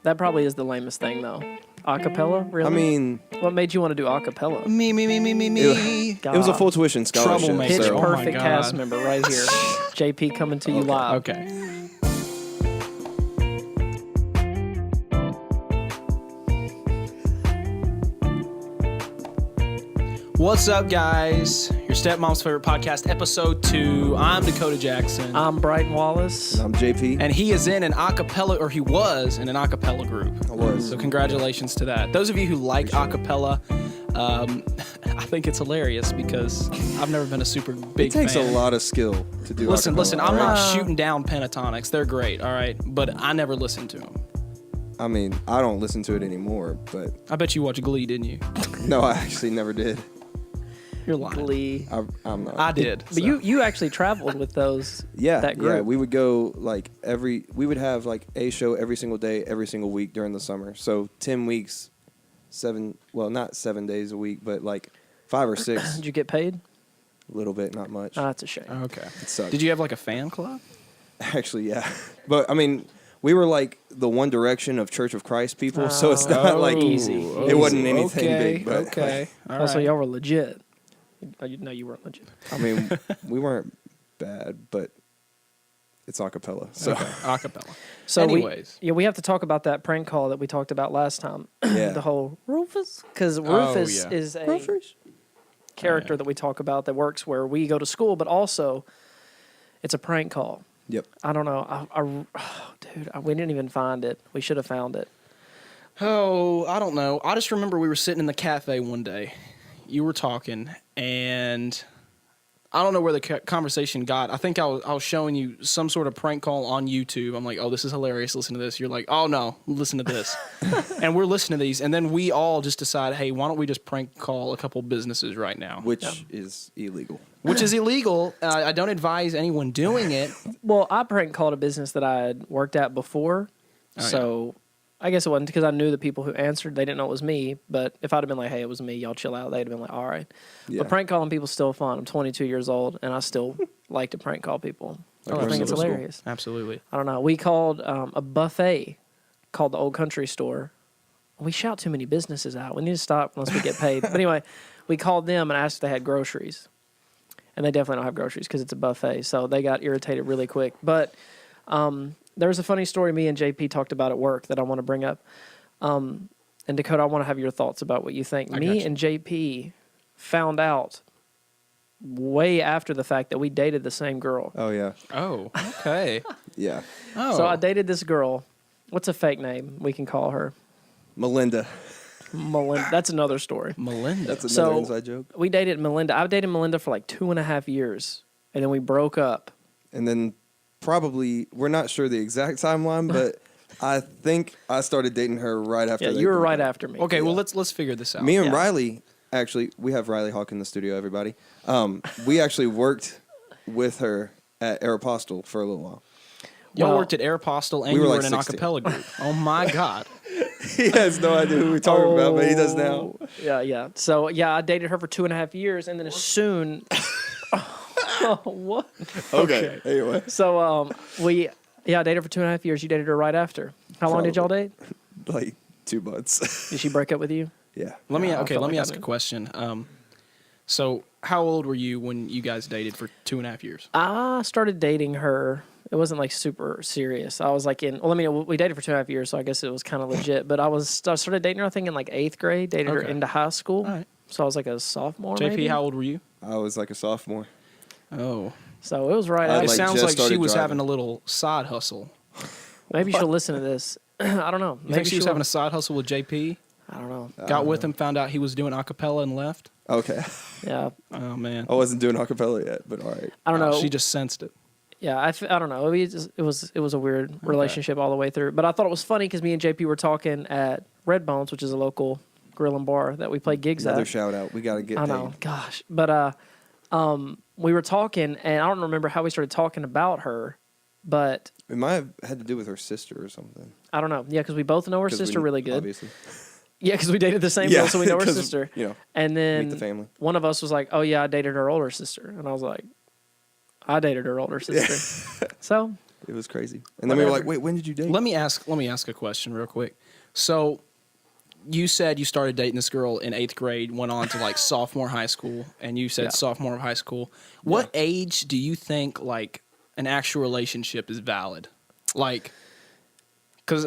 That probably is the lamest thing, though. Acapella, really? I mean, what made you want to do acapella? Me. it was a full tuition scholarship. Troublemaker. Pitch Oh my perfect God. cast member right here. JP coming to you live. Okay. What's up, guys? Your stepmom's favorite podcast, episode 2. I'm Dakota Jackson. I'm Brighton Wallace. I'm JP. And he is in an acapella, or he was in an acapella group. I was. So congratulations to that. Those of you who like acapella, I think it's hilarious because I've never been a super big fan. It takes a lot of skill to do Listen, acapella, I'm right? not shooting down pentatonics. They're great, all right? But I never listened to them. I mean, I don't listen to it anymore, but... I bet you watched Glee, didn't you? No, I actually never did. You're lying. Glee. I'm not. I did. But you actually traveled with those. That group. Yeah, we would go we would have like a show every single day, every single week during the summer. So 10 weeks, not 7 days a week, but like 5 or 6. Did you get paid? A little bit, not much. Oh, that's a shame. Okay. It sucked. Did you have like a fan club? Actually, yeah. But I mean, we were like the One Direction of Church of Christ people, so it's not like easy. It wasn't anything big. But Okay. All Also, right. y'all were legit. No, you weren't legit. I mean, we weren't bad, but it's acapella. So Okay. Acapella. So anyways. we have to talk about that prank call that we talked about last time. Yeah. The whole Rufus, because Rufus yeah. is a character that we talk about that works where we go to school, but also it's a prank call. Yep. I don't know. Dude, we didn't even find it. We should have found it. Oh, I don't know. I just remember we were sitting in the cafe one day. You were talking, and I don't know where the conversation got. I think I was showing you some sort of prank call on YouTube. I'm like, oh, this is hilarious. Listen to this. You're like, oh, no, listen to this. And we're listening to these, and then we all just decide, hey, why don't we just prank call a couple businesses right now? Which is illegal. Which is illegal. I don't advise anyone doing it. Well, I prank called a business that I had worked at before, so I guess it wasn't because I knew the people who answered. They didn't know it was me, but if I'd have been like, hey, it was me, y'all chill out, they'd have been like, all right. Yeah. But prank calling people is still fun. I'm 22 years old, and I still like to prank call people. Like I we're think in it's middle school. hilarious. Absolutely. I don't know. We called a buffet called the Old Country Store. We shout too many businesses out. We need to stop unless we get paid. But anyway, we called them and asked if they had groceries. And they definitely don't have groceries because it's a buffet. So they got irritated really quick. But there was a funny story me and JP talked about at work that I want to bring up. And Dakota, I want to have your thoughts about what you think. Me and JP found out way after the fact that we dated the same girl. Oh, yeah. Oh, okay. Yeah. Oh. So I dated this girl. What's a fake name we can call her? Melinda. Melinda. That's another story. Melinda. That's another So inside joke. we dated Melinda. I dated Melinda for like 2.5 years, and then we broke up. And then probably, we're not sure the exact timeline, but I think I started dating her right after. Yeah, they you were broke right up. after me. Okay, well, let's figure this out. Me and Yeah. Riley, actually, we have Riley Hawk in the studio, everybody. We actually worked with her at Aeropostale for a little while. Y'all Well, worked at Aeropostale and we you were were like in an 16. acapella group. Oh, my God. He has no idea who we're talking about, but he does now. Yeah. So, I dated her for 2.5 years, and then as soon... what? Okay. Anyway. So, I dated her for 2.5 years. You dated her right after. How long did y'all date? Like 2 months. Did she break up with you? Yeah. Let me I felt let me like I ask a knew. question. So how old were you when you guys dated for 2.5 years? I started dating her. It wasn't like super serious. I was like we dated for 2.5 years, so I guess it was kind of legit. But I started dating her, I think, in like 8th grade. Dated her Okay. into high school. All right. So I was like a sophomore, JP, maybe? how old were you? I was like a sophomore. Oh, So it was right I it after. like sounds just like she started was driving. having a little side hustle. Maybe she'll listen to this. I don't know. You Maybe think she was she'll- having a side hustle with JP? I don't know. Got with him, found out he was doing acapella and left? Okay. Yeah, Oh, man. I wasn't doing acapella yet, but all right. I don't know. She just sensed it. Yeah, I don't know. It was a weird relationship all the way through. But I thought it was funny because me and JP were talking at Red Bones, which is a local grill and bar that we play gigs Another at. shout out. We got to get I paid. know, gosh. But we were talking, and I don't remember how we started talking about her, but It might have had to do with her sister or something. I don't know. Yeah, because we both know her 'Cause sister we- really good. Obviously. Yeah, because we dated the same girl, so we know her 'cause, sister. You know, And then meet the family. one of us was like, "Oh yeah, I dated her older sister," and I was like, "I dated her older sister." So It was crazy. And then we were like, wait, when did you date? Let me ask a question real quick. So you said you started dating this girl in 8th grade, went on to like sophomore high school, and you said sophomore of high school. What age do you think like an actual relationship is valid? Like, because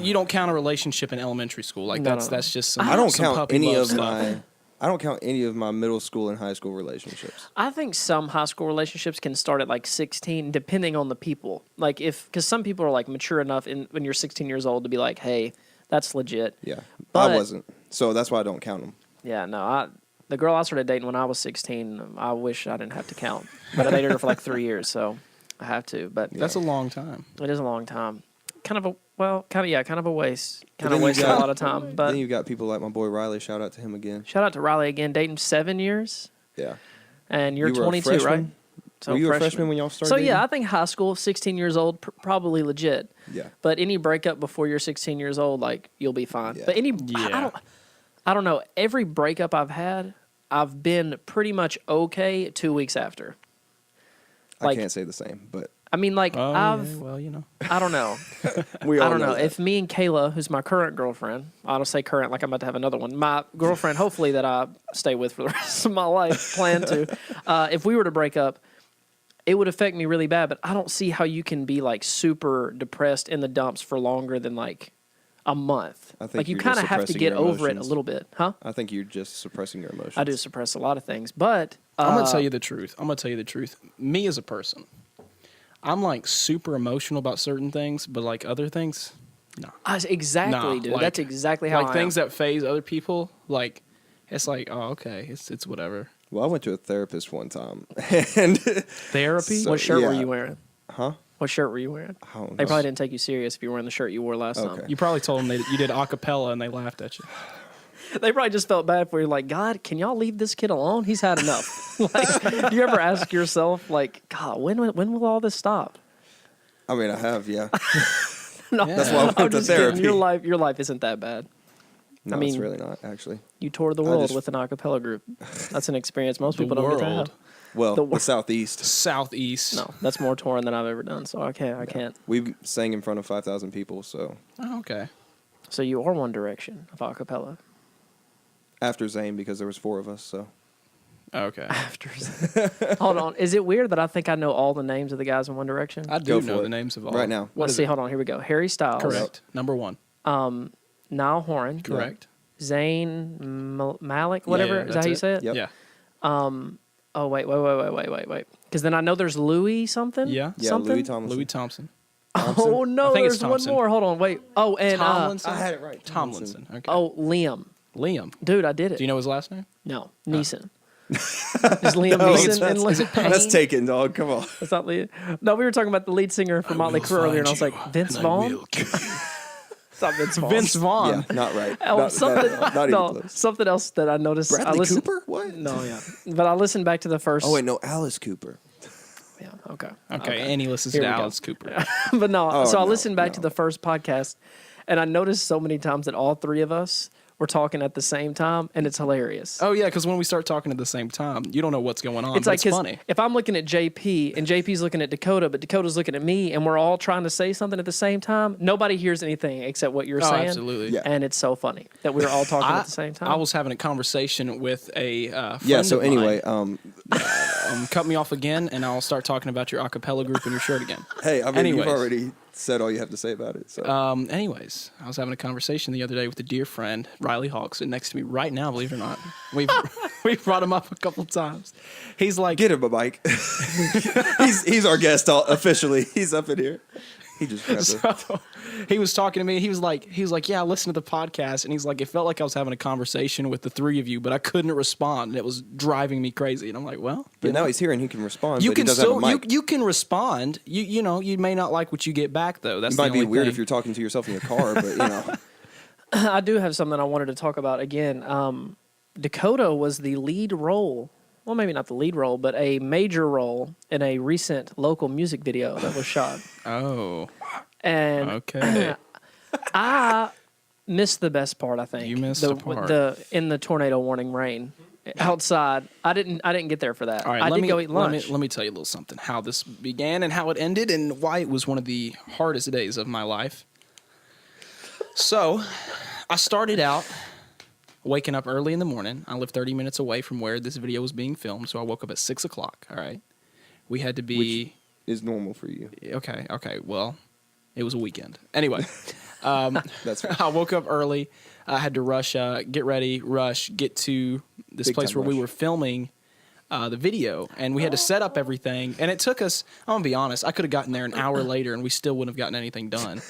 you don't count a relationship in elementary school. Like that's just some. I don't some count puppy any love of stuff. my. I don't count any of my middle school and high school relationships. I think some high school relationships can start at like 16, depending on the people. Like because some people are like mature enough when you're 16 years old to be like, hey, that's legit. Yeah, But- I wasn't, so that's why I don't count them. Yeah, no, the girl I started dating when I was 16, I wish I didn't have to count. But I dated her for like 3 years, so I have to. But That's a long time. it is a long time. Kind of a waste. Kind then of you wasted a got- lot of time. But Then you got people like my boy Riley. Shout out to him again. shout out to Riley again, dating 7 years, Yeah. and you're You were a 22, right? freshman? Were you a freshman when y'all started So dating? yeah, I think high school, 16 years old, probably legit. Yeah. But any breakup before you're 16 years old, like you'll be fine. Yeah. But Yeah. I don't know. Every breakup I've had, I've been pretty much okay 2 weeks after. I Like- can't say the same, but I mean, like Oh, I've, yeah, well, you know. I don't know. we all I don't know. that. If me and Kayla, who's my current girlfriend, I don't say current like I'm about to have another one. My girlfriend, hopefully that I stay with for the rest of my life, plan to. If we were to break up, it would affect me really bad. But I don't see how you can be like super depressed in the dumps for longer than like a month. I think like you you're kind of just have to suppressing get your over it a emotions. little bit, huh? I think you're just suppressing your emotions. I do suppress a lot of things, but I'm gonna tell you the truth. Me as a person, I'm like super emotional about certain things, but like other things, no. Exactly, Nah, dude. like- That's exactly how Like I things am. that phase other people, like it's like, oh, okay, it's whatever. Well, I went to a therapist one time, and Therapy. So- What shirt were yeah. you wearing? huh? What shirt were you wearing? I don't They know. probably didn't take you serious if you were wearing the shirt you wore last Okay. time. You probably told them you did a cappella and they laughed at you. They probably just felt bad for you, like, God, can y'all leave this kid alone? He's had enough. Like, do you ever ask yourself, like, God, when will all this stop? I mean, I have, yeah. No, That's why I went I'm to just kidding. therapy. Your life isn't that bad. No, I mean- it's really not actually. You toured the world just- with an a cappella group. That's an experience most The people don't get to world. have. Well, The the, wor- southeast. Southeast. No, that's more touring than I've ever done. So I can't. We sang in front of 5,000 people. So Oh, okay. So you are One Direction of a cappella. after Zane, because there was 4 of us. So Okay. After, hold on. Is it weird that I think I know all the names of the guys in One Direction? I Go do for know it. the names of all. Right now. What Let's is see. it? Hold on. Here we go. Harry Styles. Correct. Number 1. Niall Horan. Correct. Zayn Malik. Whatever. yeah, Is that that's how you it. say it? Yep. Yeah. Oh wait. Because then I know there's Louis something. Yeah. yeah, Something? Louis Tomlinson. Louis Thompson. Oh no, I think it's there's one Thompson. more. Hold on. Wait. Oh, and Tomlinson. I had it right. Tomlinson. Okay. oh Liam. Liam. Dude, I did it. Do you know his last name? No, Neeson. Is Liam No, Neeson in is it Payne? That's taken, dog. Come on. That's not Liam. No, we were talking about the lead singer for Motley Crue earlier, and I was like, Vince Vaughn. It's not Vince Vaughn. Vince Vaughn. Yeah, not right. Oh, not, something. not even No, close. something else that I noticed. I Bradley listened, Cooper? What? No, yeah, but I listened back to the first. Oh wait, no, Alice Cooper. Yeah. Okay. Okay, and he listens Here to we go. Alice Cooper. But no, Oh, so I no, listened back to no. the first podcast, and I noticed so many times that all 3 of us were talking at the same time, and it's hilarious. Oh yeah, because when we start talking at the same time, you don't know what's going on. It's but like it's 'cause funny. if I'm looking at JP and JP's looking at Dakota, but Dakota's looking at me, and we're all trying to say something at the same time, nobody hears anything except what you're Oh, saying. absolutely. Yeah. And it's so funny that we were all talking at the same time. I was having a conversation with a friend Yeah. So of mine. anyway, Cut me off again, and I'll start talking about your a cappella group and your shirt again. hey, I mean, Anyways. you've already said all you have to say about it. So Anyways, I was having a conversation the other day with a dear friend, Riley Hawk, sitting next to me right now. Believe it or not, we've brought him up a couple times. He's like, get him a mic. he's our guest officially. He's up in here. He just grabbed it. so he was talking to me. He was like, yeah, I listened to the podcast, and he's like, it felt like I was having a conversation with the 3 of you, but I couldn't respond, and it was driving me crazy. And I'm like, well, But now he's here and he can respond. you but can he doesn't still have a mic. you can respond. You know you may not like what you get back though. That's It might the be only weird thing. if you're talking to yourself in your car, but you know. I do have something I wanted to talk about again. Dakota was the lead role. Well, maybe not the lead role, but a major role in a recent local music video that was shot. Oh, And okay. I missed the best part, I think. You missed the a part. in the tornado warning rain. outside. I didn't get there for that. All right, I let did me go eat lunch. Let me tell you a little something. How this began and how it ended, and why it was one of the hardest days of my life. So, I started out waking up early in the morning. I live 30 minutes away from where this video was being filmed, so I woke up at 6 o'clock. All right, we had to be. Which is normal for you. Okay. Well, it was a weekend. Anyway, That's right. I woke up early. I had to rush, get ready, get to this Big place time where we rush. were filming the video, and we had to set up everything. And it took us, I'm going to be honest, I could have gotten there an hour later and we still wouldn't have gotten anything done.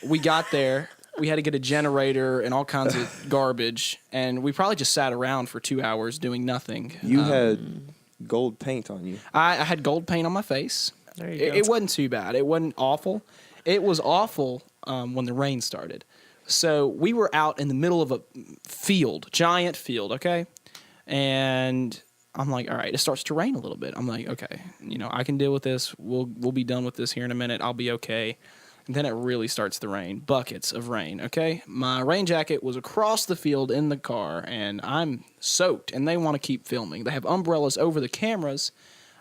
We got there, we had to get a generator and all kinds of garbage, and we probably just sat around for 2 hours doing nothing. You had gold paint on you. I had gold paint on my face. There you go. It wasn't too bad. It wasn't awful. It was awful when the rain started. So we were out in the middle of a field, giant field, okay? And I'm like, all right, it starts to rain a little bit. I'm like, okay, I can deal with this. We'll be done with this here in a minute. I'll be okay. And then it really starts to rain, buckets of rain, okay? My rain jacket was across the field in the car, and I'm soaked, and they want to keep filming. They have umbrellas over the cameras,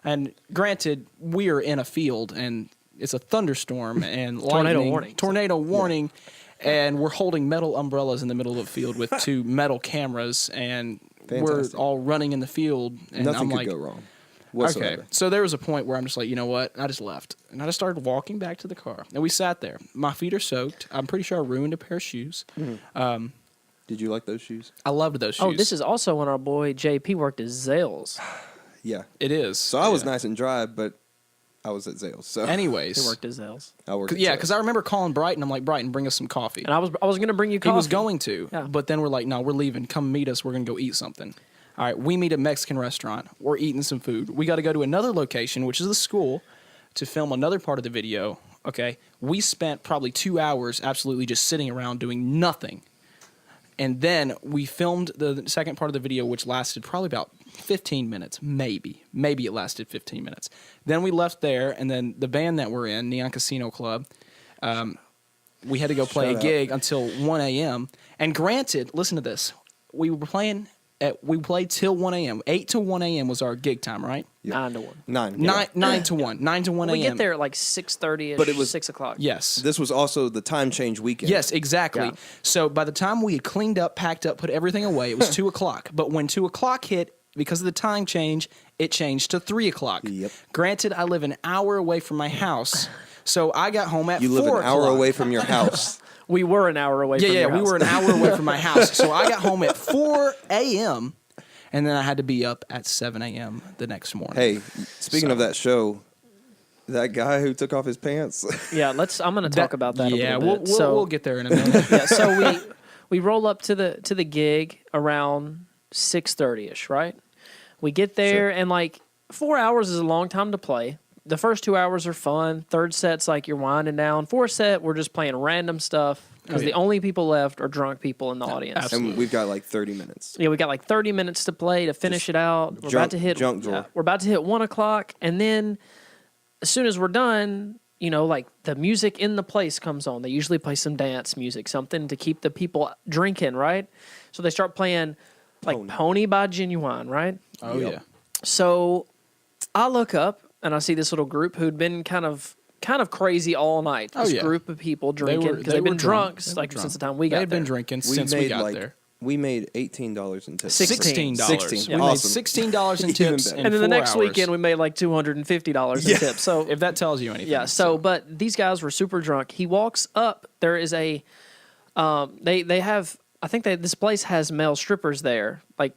and granted, we're in a field, and it's a thunderstorm and tornado warning, and we're holding metal umbrellas in the middle of the field with two metal cameras, and Fantastic. we're all running in the field, and Nothing I'm could like, go wrong whatsoever. okay. So there was a point where I'm just like, you know what? And I just left. And I just started walking back to the car. And we sat there. My feet are soaked. I'm pretty sure I ruined a pair of shoes. Did you like those shoes? I loved those shoes. Oh, this is also when our boy JP worked at Zales. Yeah. It is. So I was nice and dry, but I was at Zales. So Anyways. He worked at Zales. I worked at Yeah, Zales. because I remember calling Brighton. I'm like, Brighton, bring us some coffee. And I was going to bring you He coffee. was going to. Yeah. But then we're like, no, we're leaving. Come meet us. We're going to go eat something. All right, we meet at a Mexican restaurant. We're eating some food. We got to go to another location, which is the school, to film another part of the video. Okay, we spent probably 2 hours absolutely just sitting around doing nothing. And then we filmed the second part of the video, which lasted probably about 15 minutes, maybe. Maybe it lasted 15 minutes. Then we left there, and then the band that we're in, Neon Casino Club, we had to go play Shout a out. gig until 1 a.m. And granted, listen to this. We played till 1 a.m. 8 to 1 a.m. was our gig time, right? 9 to 1. 9. 9 to 1. 9 to 1 a.m. We get there at like 6:30ish, But it was- 6 o'clock. Yes. This was also the time change weekend. Yes, exactly. Yeah. So by the time we had cleaned up, packed up, put everything away, it was 2 o'clock. But when 2 o'clock hit, because of the time change, it changed to 3 o'clock. Yep. Granted, I live an hour away from my house, so I got home at 4 You live an hour o'clock. away from your house. We were an hour away Yeah, from yeah, your we house. were an hour away from my house. So I got home at 4 a.m., and then I had to be up at 7 a.m. the next morning. Hey, speaking of that show, that guy who took off his pants. Yeah, I'm going to talk about that Yeah, a little bit. we'll get there in a minute. Yeah, so we roll up to the gig around 6:30ish, right? We get there and like 4 hours is a long time to play. The first 2 hours are fun. Third set's like you're winding down. Fourth set we're just playing random stuff because yeah. the only people left are drunk people in the audience. absolutely. And we've got like 30 minutes. Yeah, we got like 30 minutes to play to finish it out. We're about to hit junk drawer. we're about to hit 1 o'clock, and then as soon as we're done, like the music in the place comes on. They usually play some dance music, something to keep the people drinking, right? So they start playing like Pony by Genuine, right? Oh, Yep. yeah. So I look up and I see this little group who'd been kind of crazy all night. Oh, This yeah. group of people drinking were- because they they've been were drunk. drunk They were like drunk. since the time we They got had there. been drinking since we got there. We made $18 in tips. $16. $16. We Awesome. made $16 in Even tips. better. in And then the 4 next hours. weekend we made like $250 in tips. So If that tells you anything. yeah, but these guys were super drunk. He walks up. There is a they have. I think this place has male strippers there, like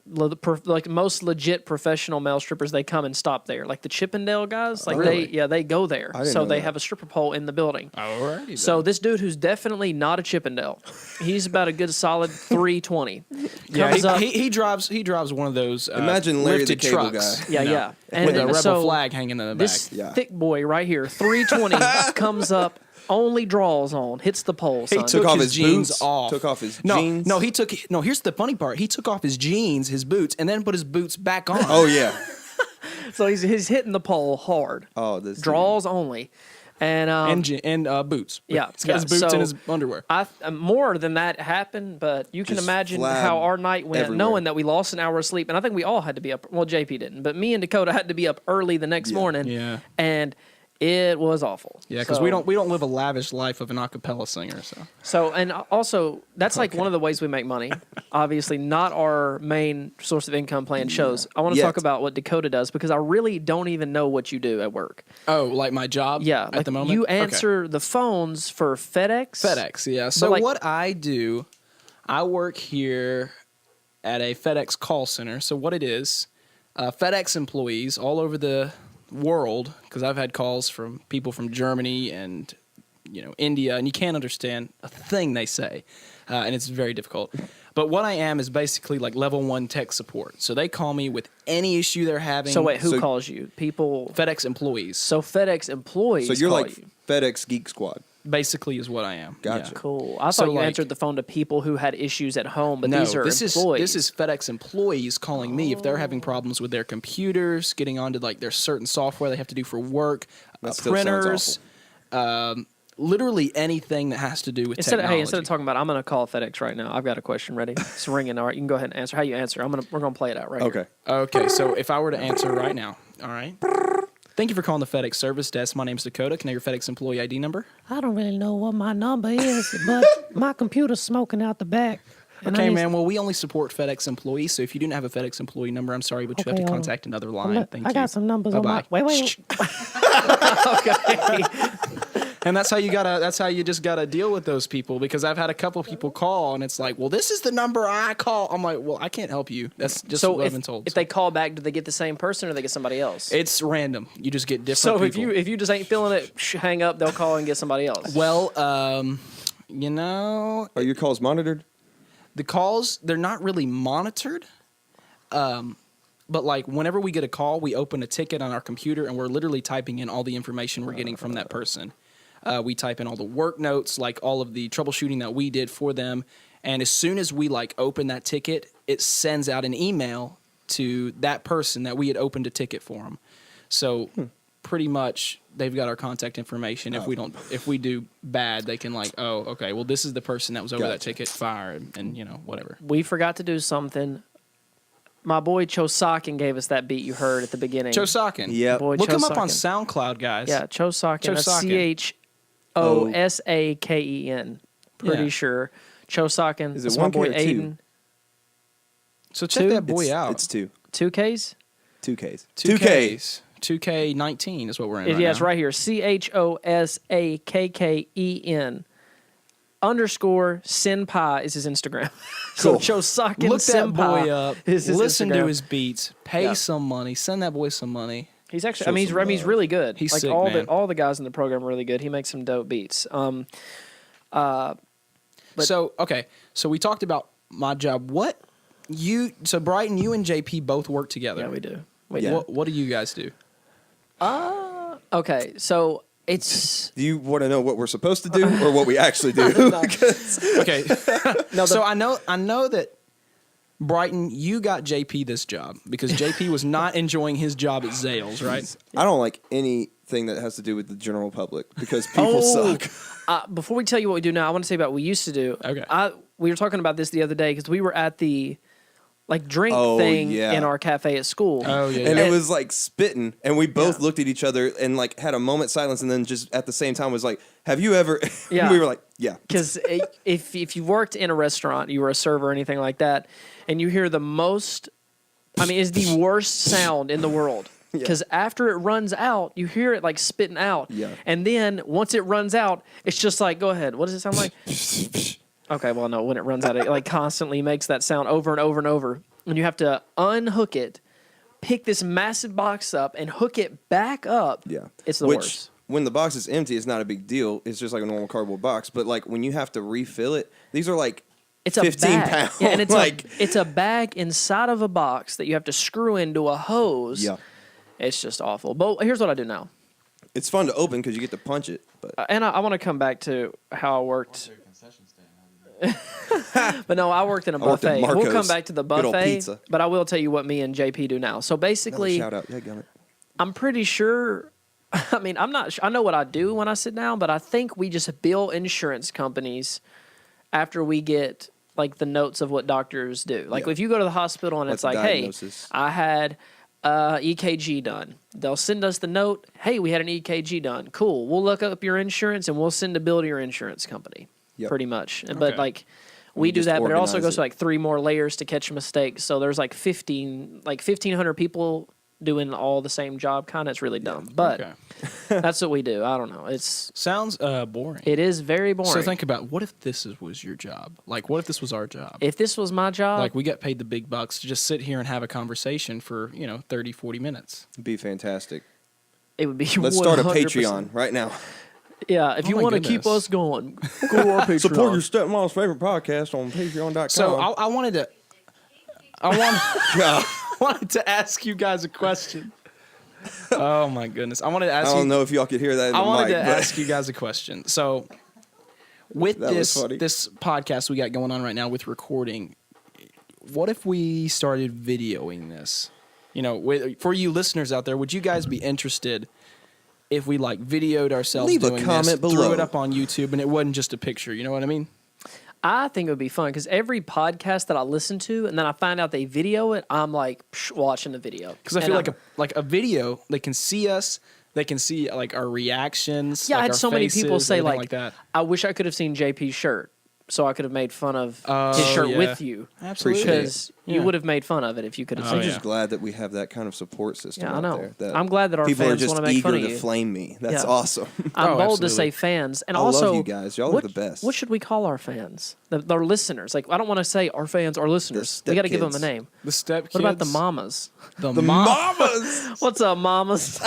most legit professional male strippers. They come and stop there, like the Chippendale guys. Like Really? they go there. I didn't So know they that. have a stripper pole in the building. Alrighty. So this dude who's definitely not a Chippendale, he's about a good solid 320. yeah, Comes up, he drives one of those. Imagine Larry the lifted Cable trucks, Guy. yeah, you know, yeah, and with a rebel so flag hanging in the back. This Yeah. thick boy right here, 320, comes up, only draws on, hits the pole. He Son. took off his his jeans boots, off. took off his no, jeans. No, here's the funny part. He took off his jeans, his boots, and then put his boots back on. Oh, yeah. So he's hitting the pole hard. Oh, this Draws only. And boots. Yeah, He's got his boots so and his underwear. More than that happened, but you can Just imagine flab how our night went, everywhere. knowing that we lost an hour of sleep, and I think we all had to be up. Well, JP didn't, but me and Dakota had to be up early the next morning. Yeah. And it was awful. Yeah, because So- we don't live a lavish life of an a cappella singer. So So, and also, that's like one of the ways we make money. Obviously, not our main source of income playing shows. I want to Yet. talk about what Dakota does because I really don't even know what you do at work. like my job. Yeah, at like the moment you Okay. answer the phones for FedEx. FedEx. Yeah. So like- what I do, I work here at a FedEx call center. So what it is, FedEx employees all over the world, because I've had calls from people from Germany and India, and you can't understand a thing they say, and it's very difficult. But what I am is basically like level 1 tech support. So they call me with any issue they're having. So wait, who So- calls you? People. FedEx employees. So FedEx employees. So you're call like you. FedEx Geek Squad. Basically is what I am. Gotcha. Yeah. Cool. I So, thought you like- answered the phone to people who had issues at home, but No, these are this employees. is FedEx employees calling me if they're having problems with their computers, getting onto like their certain software they have to do for work, That still sounds printers, literally anything that has to do with Instead technology. of talking about, I'm going to call FedEx right now. I've got a question ready. It's ringing. All right, you can go ahead and answer. How you answer? We're gonna play it out right Okay. here. Okay, so if I were to answer right now, all right. Thank you for calling the FedEx service desk. My name's Dakota. Can I have your FedEx employee ID number? I don't really know what my number is, but my computer's smoking out the back. and I Okay, need- man. Well, we only support FedEx employees, so if you didn't have a FedEx employee number, I'm sorry, but you have Okay, to hold on. contact another Well, line. look, Thank I you. got some numbers on my. Bye-bye. Wait. Okay. And that's how you just gotta deal with those people, because I've had a couple people call and it's like, well, this is the number I call. I'm like, well, I can't help you. That's just So what I've if, been told. if they call back, do they get the same person or they get somebody else? It's random. You just get different So people. if you just ain't feeling it, hang up. They'll call and get somebody else. Well, Are your calls monitored? the calls, they're not really monitored. But like whenever we get a call, we open a ticket on our computer and we're literally typing in all the information we're getting from that person. We type in all the work notes, like all of the troubleshooting that we did for them. And as soon as we like open that ticket, it sends out an email to that person that we had opened a ticket for them. So pretty much they've got our contact information. If we do bad, they can like, oh, okay, well, this is the person that was over that Gotcha. ticket, fired, and whatever. We forgot to do something. My boy Sockin gave us that beat you heard at the beginning. Sockin. Yep. Boy, Look him up on Sockin. SoundCloud, guys. Yeah, Sockin. That's Sockin. CHOSAKEN. Pretty Yeah. sure. Sockin. Is it That's my one boy K or two? Aiden. So check Two? that boy out. It's two. 2Ks? 2Ks. 2Ks. 2K19 is what we're in right Yeah, now. it's right here. CHOSAKKEN. _ Senpai is his Instagram. Cool. So Sockin Look that Senpai boy up. is his Listen to Instagram. his beats. Pay Yeah. some money. Send that boy some money. He's actually. Show I mean, some he's love. really good. He's like sick, all man. the guys in the program are really good. He makes some dope beats. But- So we talked about my job. So Brighton, you and JP both work together. Yeah, we do. We Yeah. do. What do you guys do? Okay, so it's Do you want to know what we're supposed to do or what we actually do? Okay. So I know that Brighton, you got JP this job because JP was not enjoying his job at Zales, right? I don't like anything that has to do with the general public because people suck. before we tell you what we do now, I want to say about what we used to do. Okay. We were talking about this the other day because we were at the drink Oh, thing yeah. in our cafe at school. Oh yeah. And yeah. it was like spitting, and we both Yeah. looked at each other and like had a moment silence, and then just at the same time was like, "Have you ever?" Yeah. We were like, "Yeah." Because if you worked in a restaurant, you were a server or anything like that, and you hear the most, it's the worst sound in the world. Yeah. Because after it runs out, you hear it like spitting out. Yeah. And then once it runs out, it's just like, go ahead. What does it sound like? Okay, well, no, when it runs out, it like constantly makes that sound over and over and over. And you have to unhook it, pick this massive box up, and hook it back up. Yeah. It's the Which, worst. when the box is empty, it's not a big deal. It's just like a normal cardboard box. But like when you have to refill it, these are like It's a 15 bag. pounds. Yeah, and it's like, it's a bag inside of a box that you have to screw into a hose. yeah. It's just awful. But here's what I do now. It's fun to open because you get to punch it. But And I want to come back to how I worked. But no, I worked in a I worked at buffet. We'll Marco's. come back to the Good old buffet. pizza. But I will tell you what me and JP do now. So another basically, shout out. Yeah, got it. I'm pretty sure I mean, I'm not. I know what I do when I sit down, but I think we just bill insurance companies after we get like the notes of what doctors do. Like Yeah. if you go to the hospital and Like it's the like, diagnosis. hey, I had EKG done. They'll send us the note. Hey, we had an EKG done. Cool. We'll look up your insurance and we'll send a bill to your insurance company. Yep. Pretty much. But like we We do just that, but it also organize goes to it. like 3 more layers to catch mistakes. So there's like 1,500 people doing all the same job. Kind of, it's really dumb. But Okay. that's what we do. I don't know. Sounds boring. It is very boring. So think about, what if this was your job? Like, what if this was our job? If this was my job, Like, we get paid the big bucks to just sit here and have a conversation for, 30, 40 minutes. It'd be fantastic. it would be. Let's start a 100%. Patreon right now. Yeah, if Oh you my want to keep goodness. us going, go to our Patreon. Support your stepmom's favorite podcast on Patreon.com. So I wanted to ask you guys a question. Oh my goodness. I wanted to I ask you. don't know if y'all could hear that in the I wanted mic, to but ask you guys a question. So, with That was this funny. this podcast we got going on right now with recording, what if we started videoing this? For you listeners out there, would you guys be interested if we like videoed ourselves Leave a doing comment this, below. threw it up on YouTube, and it wasn't just a picture? You know what I mean? I think it would be fun because every podcast that I listen to and then I find out they video it, I'm like watching the video. Because I feel like a video, they can see us, they can see like our reactions. Yeah, like I had our so many people faces, say everything like, that. I wish I could have seen JP's shirt so I could have made fun of Oh, his shirt yeah. with you. Absolutely. Appreciate it. Because Yeah. you would have made fun of it if you could have Oh, seen I'm it. just glad that we have that kind of support system Yeah, I out know. there. That I'm glad that our people fans are just wanna make fun eager of to you. flame me. That's Yeah. awesome. I'm Oh, bold to absolutely. say fans. And I love also, you guys. Y'all are the best. What should we call our fans? Our listeners. Like, I don't want to say our fans, our listeners. We got to give them a step-kids. name. The step kids. What about the mamas? The Mamas. What's up, mamas?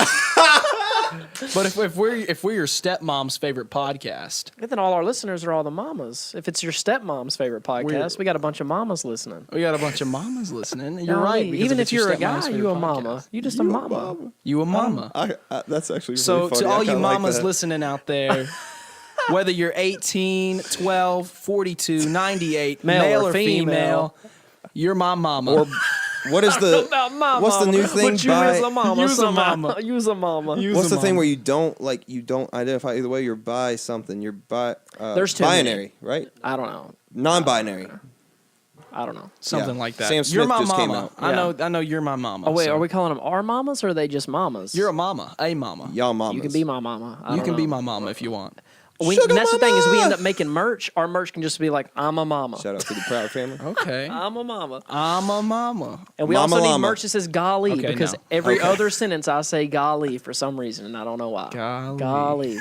But if we're your stepmom's favorite podcast, And then all our listeners are all the mamas. If it's your stepmom's favorite podcast, we got a bunch of mamas listening. we got a bunch of mamas listening. You're Golly, right. because Even if it's your you're a stepmom's guy, favorite you a podcast. mama. You just a mama. You a mama. That's actually really So funny. to I all you kinda like mamas that. listening out there, whether you're 18, 12, 42, 98, Male or or female, you're my mama. Or what is the About my what's the mama. new thing? But you is a mama. You's a somehow. mama. You's a mama. What's the thing where you don't identify either way? You're bi something. You're bi. There's too many. binary, right? I don't know. Non-binary. I don't know. Something Yeah. like that. Sam you're Smith my just mama. came out. I know you're my mama. Oh, wait, so- are we calling them our mamas or are they just mamas? You're a mama. A mama. Y'all mamas. You can be my mama. I You don't can be know. my mama if you want. Sugar And that's the thing is we mama! end up making merch. Our merch can just be like, I'm a mama. Shout out to the Proud Family. Okay. I'm a mama. I'm a mama. And we Mama also need llama. merch that says golly Okay, because no. every Okay. other sentence I say golly for some reason and I don't know why. Golly. Golly.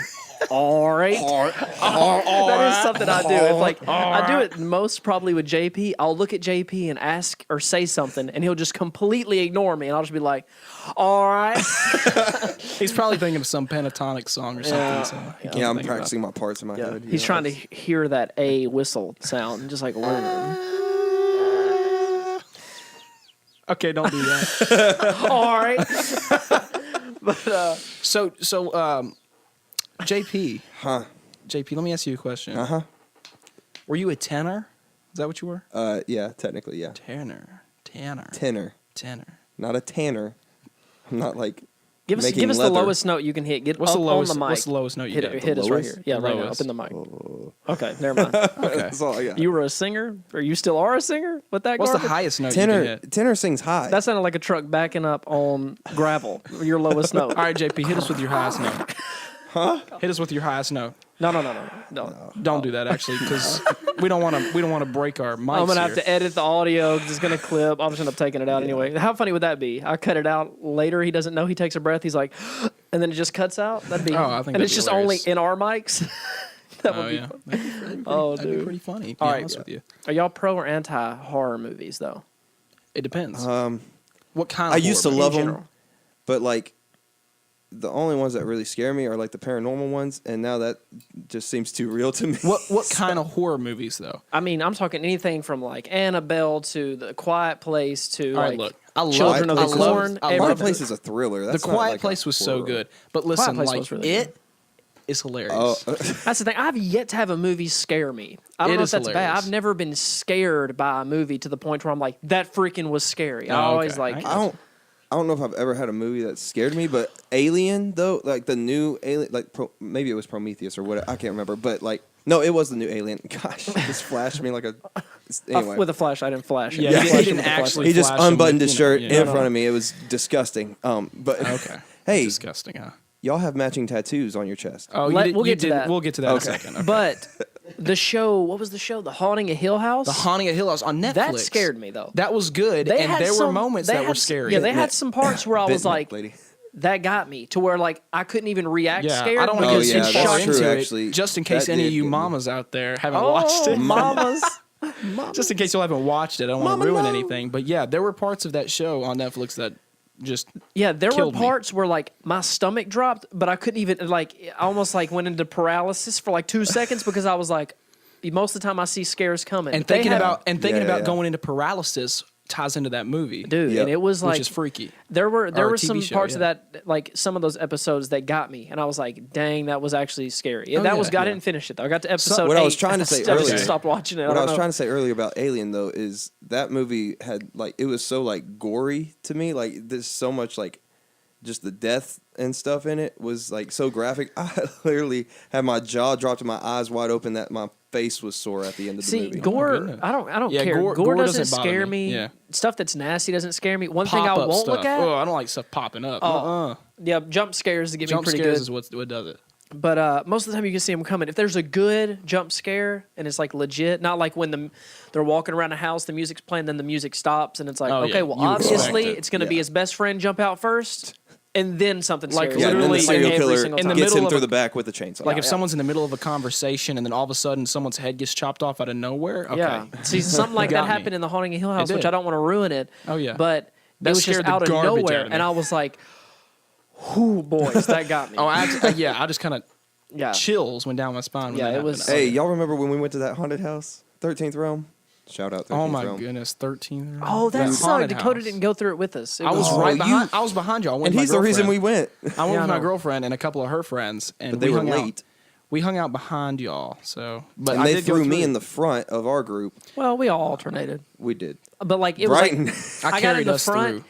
All right. That is something I do. It's like I do it most probably with JP. I'll look at JP and ask or say something, and he'll just completely ignore me, and I'll just be like, "All right." He's probably thinking of some pentatonic song or something. So he can't Yeah, I'm think about practicing my parts in my head. He's trying to hear that A whistle sound, and just like, it. Okay, don't do that. "All right." So, JP. Huh? JP, let me ask you a question. Uh-huh. Were you a tenor? Is that what you were? Yeah, technically, yeah. Tenor. Tenor, not a tanner. I'm not like Give us making the leather. lowest note you can hit. Get What's up the lowest? on the mic. What's the lowest note you Hit get? it. Hit us right lowest? here. Yeah, The right now, lowest. up in the mic. Okay, never mind. Okay. That's all I got. You were a singer, or you still are a singer with that What's the garbage? highest note you can tenor, hit? tenor sings high. That sounded like a truck backing up on gravel. Your lowest note. All right, JP, hit us with your highest note. Huh? Hit us with your highest note. No. Don't do that actually, because we don't want to break our mics. I'm gonna have here. to edit the audio because it's gonna clip. I'm just gonna end up taking it out anyway. How funny would that be? I cut it out later. He doesn't know. He takes a breath. He's like, and then it just cuts out. That'd be. Oh, I think and that'd it's be just hilarious. only in our mics. That would Oh be. yeah. Fun. That'd be Oh, that'd be dude. pretty funny. To be All right. honest with you, Are y'all pro or anti horror movies though? it depends. What kind of? I used to horror love In them, general. but like the only ones that really scare me are like the paranormal ones, and now that just seems too real to me. movie? What kind of horror movies though? I mean, I'm talking anything from like Annabelle to The Quiet Place to All right, like look, I love Children of I the love- Corn. I love Quiet it. everything. Place is a thriller. The That's not Quiet like a Place was so horror. good, but listen, Place like was really it is hilarious. Oh, That's the thing. I've yet to have a movie scare me. I don't It know if is that's bad. hilarious. I've never been scared by a movie to the point where I'm like, that freaking was scary. I Oh, always okay. like, I I don't. I don't know if I've ever had a movie that scared me, but Alien though, like the new Alien, like maybe it was Prometheus or what, I can't remember, but like no, it was the new Alien. Gosh, it just flashed me like a. Anyway, With a flashlight and flash. Yeah, And he flash didn't with a actually- flashlight. he just flash him unbuttoned with, his you know, shirt yeah. in front of me. It was disgusting. But Okay. hey, Disgusting, huh? y'all have matching tattoos on your chest. Oh, We'll get to that. We'll get to that in a Okay. second. Okay. But the show, what was the show? The Haunting of Hill House. The Haunting of Hill House on Netflix. That scared me though. That was good, They and had there were some- moments they that had were s- scary. Yeah, they had some parts where I was Bitten up, like, lady. that got me to where like I couldn't even react Yeah, scared. I don't want Oh, to because get yeah, too it that's far shocked true, into actually. it, just in case That any of did you get me. mamas out there haven't Oh, watched it. mamas. Just in case you haven't watched it, I don't want Mama, to ruin no. anything. But yeah, there were parts of that show on Netflix that just Yeah, there were killed me. parts where like my stomach dropped, but I couldn't even like I almost like went into paralysis for like 2 seconds because I was like, most of the time I see scares coming. and They thinking had- about Yeah. going into paralysis ties into that movie, dude, Yep. and it was like which is freaky. there Or were a TV some show, parts yeah. of that like some of those episodes that got me, and I was like, dang, that was actually scary. Oh, that was yeah. I didn't finish it though. I got to episode. what I was 8, trying to and say I just earlier- stopped watching it. What I don't was know. trying to say earlier about Alien though is that movie had like it was so like gory to me. Like there's so much like just the death and stuff in it was like so graphic. I literally had my jaw dropped and my eyes wide open that my face was sore at the end of the See, movie. gore. goodness. I don't Yeah, care. gore- Gore, gore doesn't, doesn't bother scare me. me. Yeah. Stuff that's nasty doesn't scare me. One thing I Pop-up won't stuff. look at. Oh, I don't like stuff popping up. Oh, yeah, jump scares to get Jump me pretty scares good. is what does it. But most of the time you can see them coming. If there's a good jump scare and it's like legit, not like when they're walking around a house, the music's playing, then the music stops, and it's like, Oh, okay, yeah. well, You expect obviously it. it's going to be Yeah. his best friend jump out first, and then something Like, scary. yeah, and then the literally serial every killer single in the time. gets middle him of through a- the back with a chainsaw. Like if someone's in the middle of a conversation and then all of a sudden someone's head gets chopped off out of nowhere. Okay. Yeah. See, something like that Got me. happened in the Haunting of Hill House, did. which I don't want to ruin it. Oh, yeah. But That it was just scared the out of garbage nowhere, out of me. and I was like, "Whoo, boys, that got me." Oh, I just kind of yeah. chills went down my spine. When Yeah, that it was- happened. Hey, y'all remember when we went to that haunted house, 13th Realm? Shout out 13th Oh my Realm. goodness, 13. Oh, that That sucked. haunted Dakota house. didn't go through it with us. It I was Oh, right you- behind. I was behind you. I went And with my he's the reason girlfriend. we went. I went Yeah, with I my know. girlfriend and a couple of her friends, and But they we were hung late. out. We hung out behind y'all. So, but And I they did go threw me through. in the front of our group. Well, we all alternated, We did. but like it Brighton. was I like I got in carried the us front. through.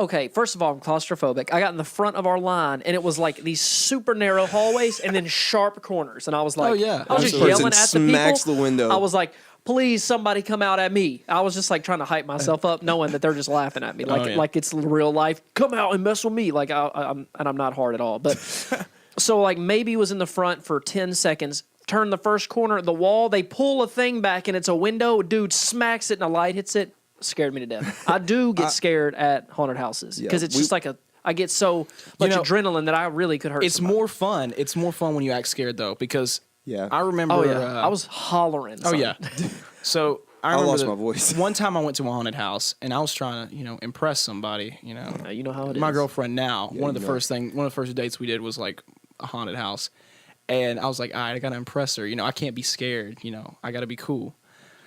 Okay, first of all, I'm claustrophobic. I got in the front of our line, and it was like these super narrow hallways and then sharp corners. And I was like, Oh, yeah, I was just absolutely. yelling Person at the smacks people. the window. I was like, please, somebody come out at me. I was just like trying to hype myself up, knowing that they're just laughing at me, like Oh, yeah. like it's real life. Come out and mess with me, like I'm not hard at all. But so like maybe was in the front for 10 seconds. Turn the first corner of the wall. They pull a thing back, and it's a window. Dude smacks it, and a light hits it. Scared me to death. I do get scared at haunted houses because it's just like I get so much know, adrenaline that I really could hurt. It's somebody. more fun. It's more fun when you act scared though, because Yeah. I remember. Oh yeah, I was hollering. Oh son. yeah. So I I remember lost that my voice. One time I went to a haunted house and I was trying to, impress somebody. You know how it My is. girlfriend now. One of you the know. one of the first dates we did was like a haunted house, and I was like, all right, I gotta impress her. I can't be scared. I gotta be cool.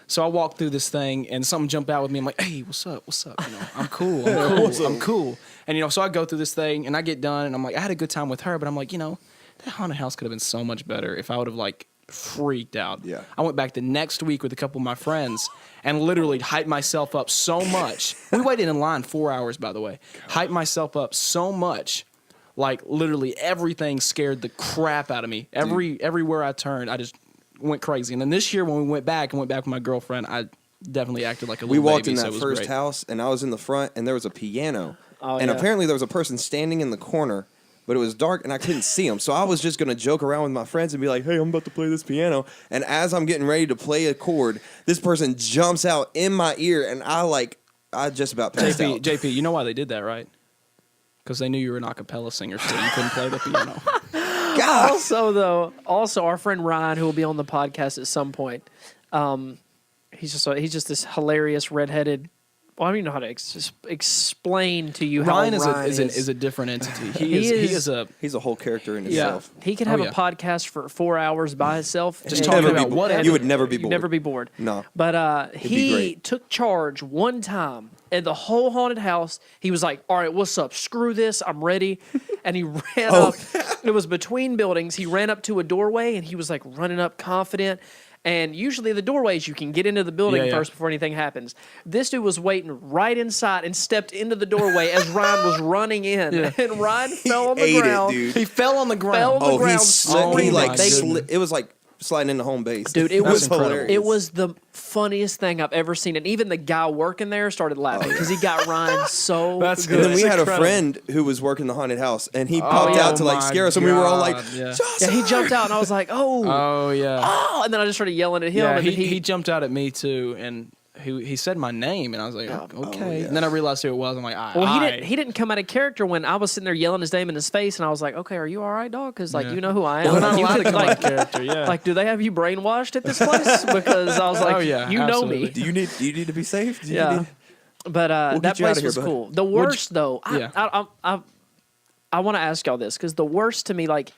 So I walked through this thing and something jumped out with me. I'm like, hey, what's up? What's up? I'm cool. I'm cool. I'm cool. And so I go through this thing and I get done and I'm like, I had a good time with her, but I'm like, that haunted house could have been so much better if I would have like freaked out. Yeah. I went back the next week with a couple of my friends and literally hyped myself up so much. We waited in line 4 hours, by the way. Hyped myself up so much. Like literally everything scared the crap out of me. Everywhere I turned, I just went crazy. And then this year when we went back with my girlfriend, I definitely acted like a We little walked baby, in so that it was first great. house, and I was in the front, and there was a piano. Oh, and yeah. apparently there was a person standing in the corner, but it was dark, and I couldn't see him. So I was just going to joke around with my friends and be like, hey, I'm about to play this piano. And as I'm getting ready to play a chord, this person jumps out in my ear, and I just about passed out. JP, you know why they did that, right? Because they knew you were an a cappella singer, so you couldn't play the piano. Also our friend Ryan, who will be on the podcast at some point, he's just this hilarious redheaded. Well, I don't even know how to explain to you Ryan how Ryan is a different entity. He He is a He's a whole character in Yeah. himself. He could Oh, have yeah. a podcast for 4 hours by himself. Just and talking Never be about bored. whatever. You would never be You'd bored. never be bored. No. But be he great. took charge one time at the whole haunted house. He was like, all right, what's up? Screw this. I'm ready. And he ran up. It was between buildings. He ran up to a doorway and he was like running up confident. And usually the doorways, you can get into the building first before anything happens. This dude was waiting right inside and stepped into the doorway as Ryan was running in. Yeah. And Ryan fell on the ground. Dude. He fell on the ground. Fell on the ground. It was like sliding into home base. Dude, it was hilarious. It was the funniest thing I've ever seen. And even the guy working there started laughing because he got Ryan so That's good. And then we had incredible. a friend who was working the haunted house, and he popped out to like scare us, and we were all like, Yeah, he jumped out, and I was like, oh, and then I just started yelling at him. Yeah, and he jumped out at me too, and he said my name, and I was like, okay. And then I realized who it was. I'm like, he didn't come out of character when I was sitting there yelling his name in his face, and I was like, okay, are you all right, dog? Because you know who I am. We're not You allowed to could, come out of character. Yeah. Like, do they have you brainwashed at this place? Because I was like, you know me. Do you need to be safe? But We'll that get you out place of here, was bud. cool. The worst, though, I want to ask y'all this because the worst to me, like,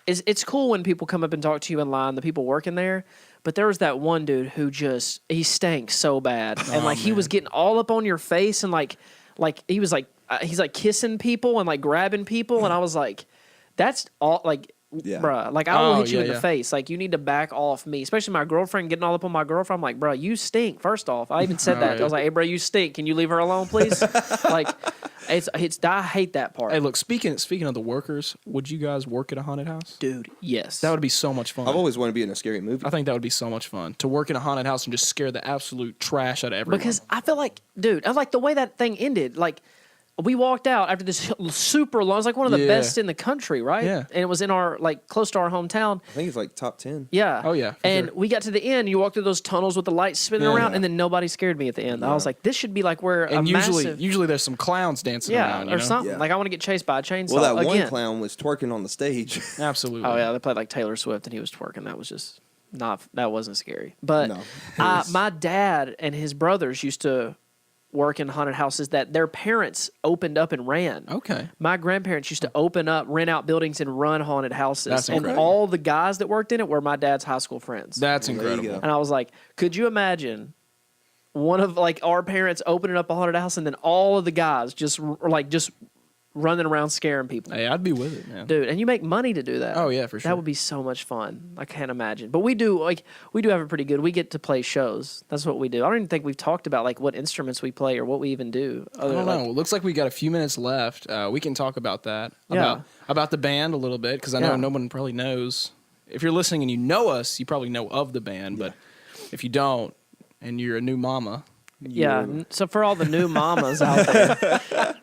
is it's cool when people come up and talk to you in line, the people working there. But there was that one dude who he stank so bad, and like he was getting all up on your face, and like he was like he's like kissing people and like grabbing people, and I was like, that's all like. Yeah. Bruh, like I will hit you in the face. Like you need to back off me, especially my girlfriend getting all up on my girlfriend. I'm like, bruh, you stink. First off, I even said that. I was like, hey, bruh, you stink. Can you leave her alone, please? Like, it's I hate that part. Hey, look, speaking of the workers, would you guys work at a haunted house? Dude, yes. That would be so much fun. I've always wanted to be in a scary movie. I think that would be so much fun to work in a haunted house and just scare the absolute trash out of everyone. Because I feel like, dude, I like the way that thing ended. Like, we walked out after this super long. It was like one of the best in the country, right? Yeah. And it was in our like close to our hometown. I think it's like top 10. Yeah. Oh, yeah, for And sure. we got to the end. You walk through those tunnels with the lights spinning around, and then nobody scared me at the end. I was like, this should be like where and a massive, usually there's some clowns dancing around, or something. Yeah. Like I want to get chased by a chainsaw. Well, that again. one clown was twerking on the stage. Absolutely. Oh yeah, they played like Taylor Swift, and he was twerking. That was just that wasn't scary. But No, it was- my dad and his brothers used to work in haunted houses that their parents opened up and ran. Okay. My grandparents used to open up, rent out buildings, and run haunted houses. That's and incredible. all the guys that worked in it were my dad's high school friends. That's There you incredible. go. And I was like, could you imagine one of like our parents opening up a haunted house and then all of the guys just running around scaring people? Hey, I'd be with it, man. Dude, and you make money to do that. Oh, yeah, for sure. That would be so much fun. I can't imagine. But we do have it pretty good. We get to play shows. That's what we do. I don't even think we've talked about like what instruments we play or what we even do. I don't know. It looks like we got a few minutes left. We can talk about that. Yeah. About the band a little bit, because I know no one probably knows. If you're listening and you know us, you probably know of the band. But if you don't, and you're a new mama, So for all the new mamas out there,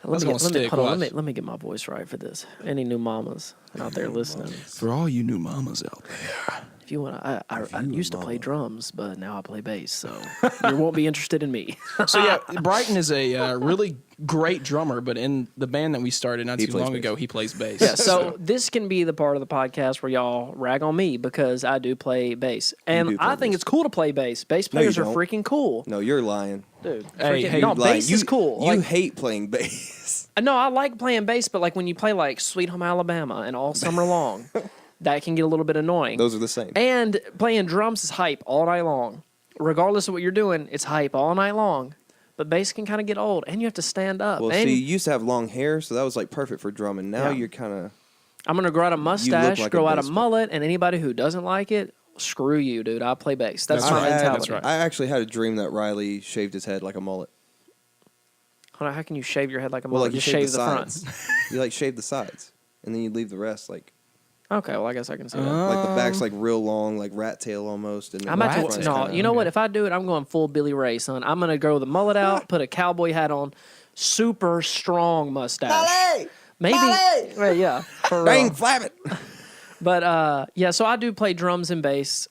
let me get my voice right for this. Any new mamas out there listening? for all you new mamas out there. If you want to, I used to play drums, but now I play bass, so you won't be interested in me. So yeah, Brighton is a really great drummer, but in the band that we started not too plays long bass. ago, he plays bass. Yeah, so this can be the part of the podcast where y'all rag on me because I do play bass. And do play I think bass. it's cool to play bass. Bass No, you players are don't. freaking cool. No, you're lying. Dude, Hey, freaking, no, Lying. bass is cool. You Like, hate playing bass. no, I like playing bass, but like when you play like Sweet Home Alabama and All Summer Long, that can get a little bit annoying. Those are the same. And playing drums is hype all night long. Regardless of what you're doing, it's hype all night long. But bass can kind of get old, and you have to stand up. Well, and see, you used to have long hair, so that was like perfect for drumming. Now you're kind of. I'm going to grow out a mustache, like a grow out a bass player. mullet, and anybody who doesn't like it, screw you, dude. I play bass. That's That's my right. mentality. That's right. I actually had a dream that Riley shaved his head like a mullet. Hold on, how can you shave your head like a Well, mullet? like you Just shave shave the the front. sides. You like shave the sides, and then you leave the rest like Okay, well, I guess I can see that. like the back's like real long, like rat tail almost. And then I'm the at front's to, no, kinda- you know what? If I do it, I'm going full Billy Ray, son. I'm gonna grow the mullet out, put a cowboy hat on, super strong mustache. Maybe, well, yeah, for Bang, real. flap it. But yeah, so I do play drums and bass.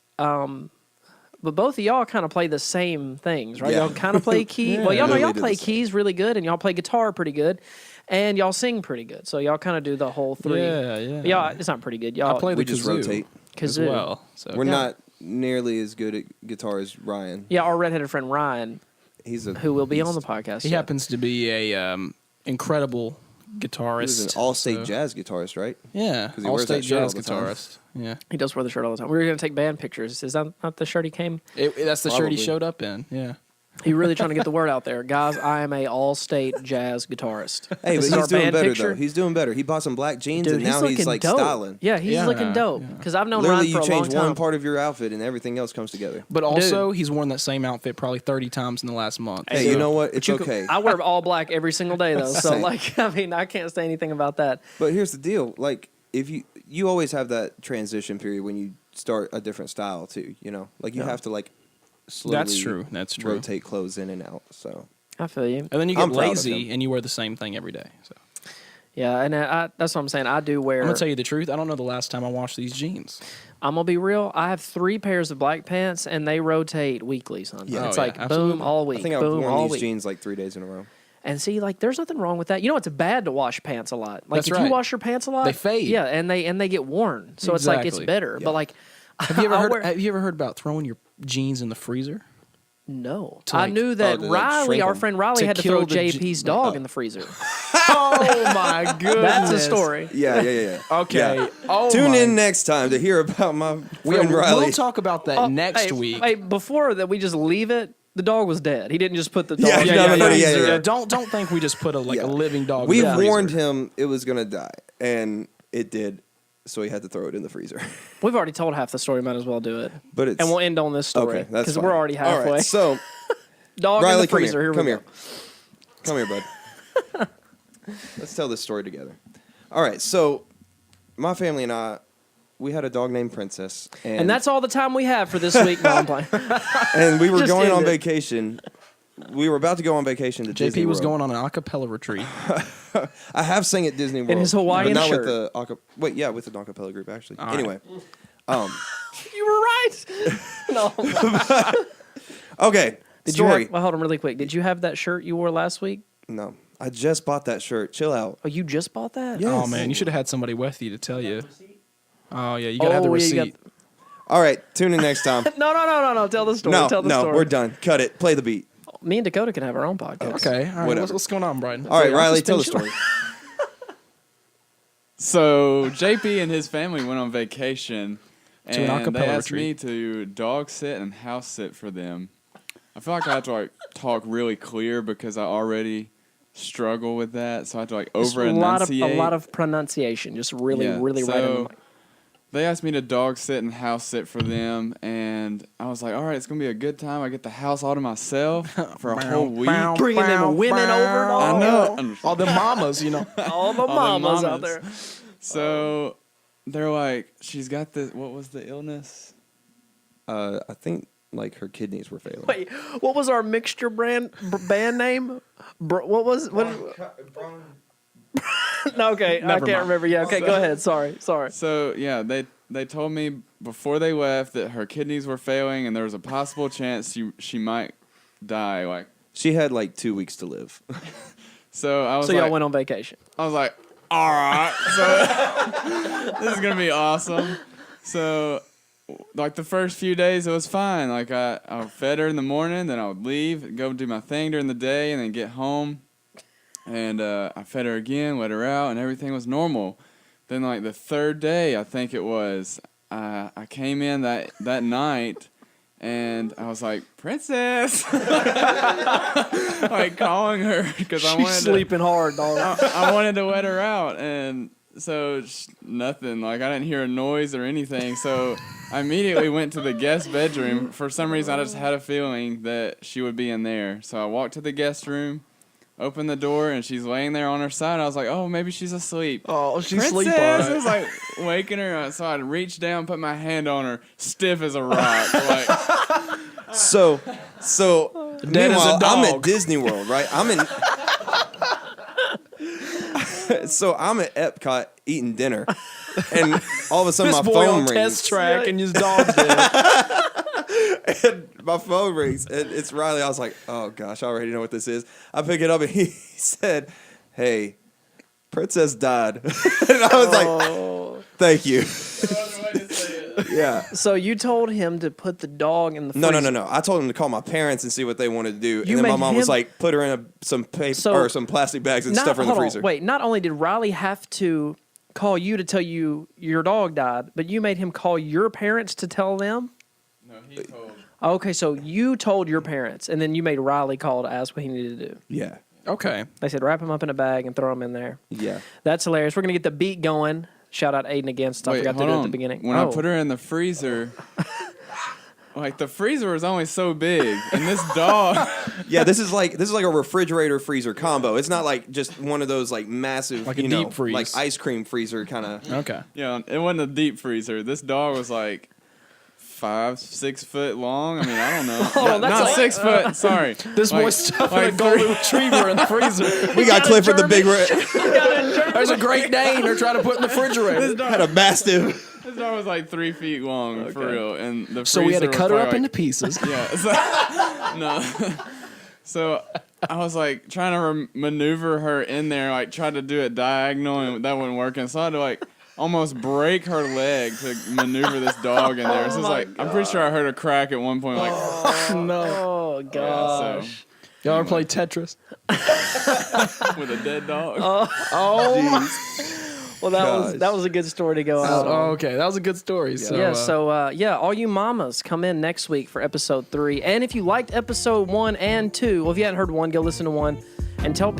But both of y'all kind of play the same things, right? Yeah. Y'all kind of play keys. Well, y'all know Literally y'all do play the same. keys really good, and y'all play guitar pretty good, and y'all sing pretty good. So y'all kind of do the whole three. Yeah. Y'all, it's not pretty good. Y'all I play the We just kazoo rotate. as kazoo. well. So We're not nearly as good at guitar as Ryan. Yeah, our redheaded friend Ryan, He's a who will be on the beast. podcast. he yeah. happens to be a incredible guitarist. He was an all-state so- jazz guitarist, right? Yeah, 'Cause he wears that all-state shirt all jazz the time. guitarist. Yeah, He does wear the shirt all the time. We were going to take band pictures. Is that not the shirt he came? that's the shirt he Probably. showed up in. Yeah, He really trying to get the word out there, guys. I am a all-state jazz guitarist. Hey, This is but our he's doing band better picture. though. He's doing better. He bought some black jeans Dude, and now he's looking like dope. styling. Yeah, he's Yeah. looking dope. Because I've known Literally, Ryan for you a long change time. one part of your outfit and everything else comes together. But also, he's worn that same outfit probably 30 times in the last month. Hey, you know what? It's okay. I wear all black every single day though, so Same. like, I mean, I can't say anything about that. But here's the deal: like, if you always have that transition period when you start a different style too. You know, like you have to like slowly. That's true. That's true. Rotate clothes in and out. So I feel you. And then you I'm get proud of lazy him. and you wear the same thing every day. So Yeah, and that's what I'm saying. I do wear. I'm gonna tell you the truth. I don't know the last time I washed these jeans. I'm gonna be real. I have 3 pairs of black pants, and they rotate weekly. Son, Yeah. it's Oh, like yeah, absolutely. boom all week. I think I've boom worn all these week. jeans like 3 days in a row. And see, like, there's nothing wrong with that. You know, it's bad to wash pants a lot. Like, That's if right. you wash your pants a lot, They fade. Yeah, and they get worn. So it's like it's Exactly. better. Yeah. But like, Have you ever I'll heard? wear- Have you ever heard about throwing your jeans in the freezer? No, To, I like- knew that to, like, Riley, shrink our 'em. friend Riley, To had to kill throw the JP's dog in the freezer. Oh my goodness! That's a story. Yeah. Okay. Yeah. Oh, Tune my- in next time to hear about my friend Riley. We'll talk about that Oh, next hey, week. Hey, before that, we just leave it. The dog was dead. He didn't just put the dog. Yeah, in no, the no, yeah, freezer. yeah. Don't think we just put a Yeah. living dog. We in the freezer. warned him it was gonna die, and it did. So he had to throw it in the freezer. We've already told half the story. Might as well do it. But it's And we'll end on this story okay. That's because fine. we're already All halfway. right, so Dog Riley, in the freezer. come we here. go. Come here, bud. Let's tell this story together. All right, so my family and I, we had a dog named Princess, And that's all the time we have for this week. No, I'm playing. and we were Just going end on it. vacation. We were about to go on vacation to Disney JP was World. going on an acapella retreat. I have sang at Disney World his Hawaiian but not shirt. with the wait, yeah, with the acapella group actually. All right. Anyway, You were right. No. okay. Did story. you have, well, hold on really quick. Did you have that shirt you wore last week? No, I just bought that shirt. Chill out. Oh, you just bought that? Yeah. Oh Yes. man, you should have had somebody with you to tell you. Oh yeah, you gotta have the Oh, yeah, you receipt. got- All right, tune in next time. No. Tell the story. no, Tell the no, story. we're done. Cut it. Play the beat. Me and Dakota can have our own podcast. Okay, all right. Whatever. What's going on, Brian? All right, I'll Riley, just tell the finish it. story. So JP and his family went on vacation, To an and they acapella asked me retreat. to dog sit and house sit for them. I feel like I have to like talk really clear because I already struggle with that, so I have to like Just over a lot enunciate. of pronunciation. Just really, Yeah, really right in the so- mic. They asked me to dog sit and house sit for them, and I was like, all right, it's gonna be a good time. I get the house all to myself for a whole week. Bringing them women over, dog. I know. All the mamas, you know. All the the mamas out there. mamas. So they're like, she's got this. What was the illness? I think like her kidneys were failing. Wait, what was our mixture band name? What was what? No, okay, I Never can't mind. remember. Yeah, okay, go ahead. Sorry. So yeah, they told me before they left that her kidneys were failing and there was a possible chance she might die. Like, She had like 2 weeks to live. so I was So like, y'all went on vacation. I was like, all right, so this is gonna be awesome. So like the first few days it was fine. Like I fed her in the morning, then I would leave, go do my thing during the day, and then get home. And I fed her again, let her out, and everything was normal. Then, like, the third day, I think it was, I came in that night, and I was like, Princess! like, calling her, because I She's wanted sleeping hard, dog. I wanted to let her out, and so nothing. Like, I didn't hear a noise or anything, so I immediately went to the guest bedroom. For some reason, I just had a feeling that she would be in there. So I walked to the guest room, opened the door, and she's laying there on her side. I was like, oh, maybe she's asleep. Oh, she's Princess! sleeping. I was like waking her up. So I reached down, put my hand on her, stiff as a rock. Like, So Dead as a meanwhile, I'm at dog. Disney World, right? So I'm at Epcot eating dinner, and all of a sudden This my boy phone on rings. test track and his dog's dead. And my phone rings, and it's Riley. I was like, oh gosh, I already know what this is. I pick it up, and he said, hey, Princess died. And I was like, thank you. Yeah. So you told him to put the dog in the No, freezer. no. I told him to call my parents and see what they wanted to do. You And then my made mom was him- like, put her in some paper So- or some plastic bags and stuff her in the hold on, freezer. Wait, not only did Riley have to call you to tell you your dog died, but you made him call your parents to tell them? No, he told. Okay, so you told your parents, and then you made Riley call to ask what he needed to do. Yeah. Okay. They said wrap him up in a bag and throw him in there. Yeah. That's hilarious. We're gonna get the beat going. Shout out Aiden again. Stuff I Wait, forgot to hold do on. at the beginning. When I put her in the freezer, like the freezer was only so big, and this dog. Yeah, this is like a refrigerator freezer combo. It's not like just one of those like massive, Like a deep freeze. like ice cream freezer kind of. Okay. Yeah, it wasn't a deep freezer. This dog was like 5-6 foot long. I mean, I don't know. Oh, that's not a- 6 foot. Sorry. This Like- boy's stuffing like a golden three- retriever in the freezer. We got Clifford the Big Red. There's a Great Dane they're trying to put in the refrigerator. Had a mastiff. This dog was like 3 feet long for real, and the So we had to freezer cut her was up probably, into pieces. Yeah. So, no. So I was like trying to maneuver her in there, like try to do it diagonal, and that wasn't working. So I had to like almost break her leg to maneuver this dog in there. So it's like I'm pretty sure I heard a crack at one point. Like, No. Oh yeah, gosh. Y'all ever play Tetris? so with a dead dog. Well, that was a good story to go out on. Oh, okay. That was a good story. So, Yeah, all you mamas, come in next week for episode 3. And if you liked episode 1 and 2, well, if you hadn't heard 1, go listen to 1. And tell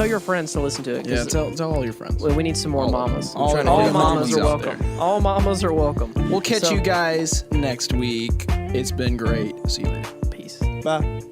your friends to listen to it. yeah, 'cause tell all your friends. we need some more mamas. all- trying to All get mamas mamas are out welcome. All mamas are welcome. We'll catch So- you guys next week. It's been great. See you later. Peace. Bye.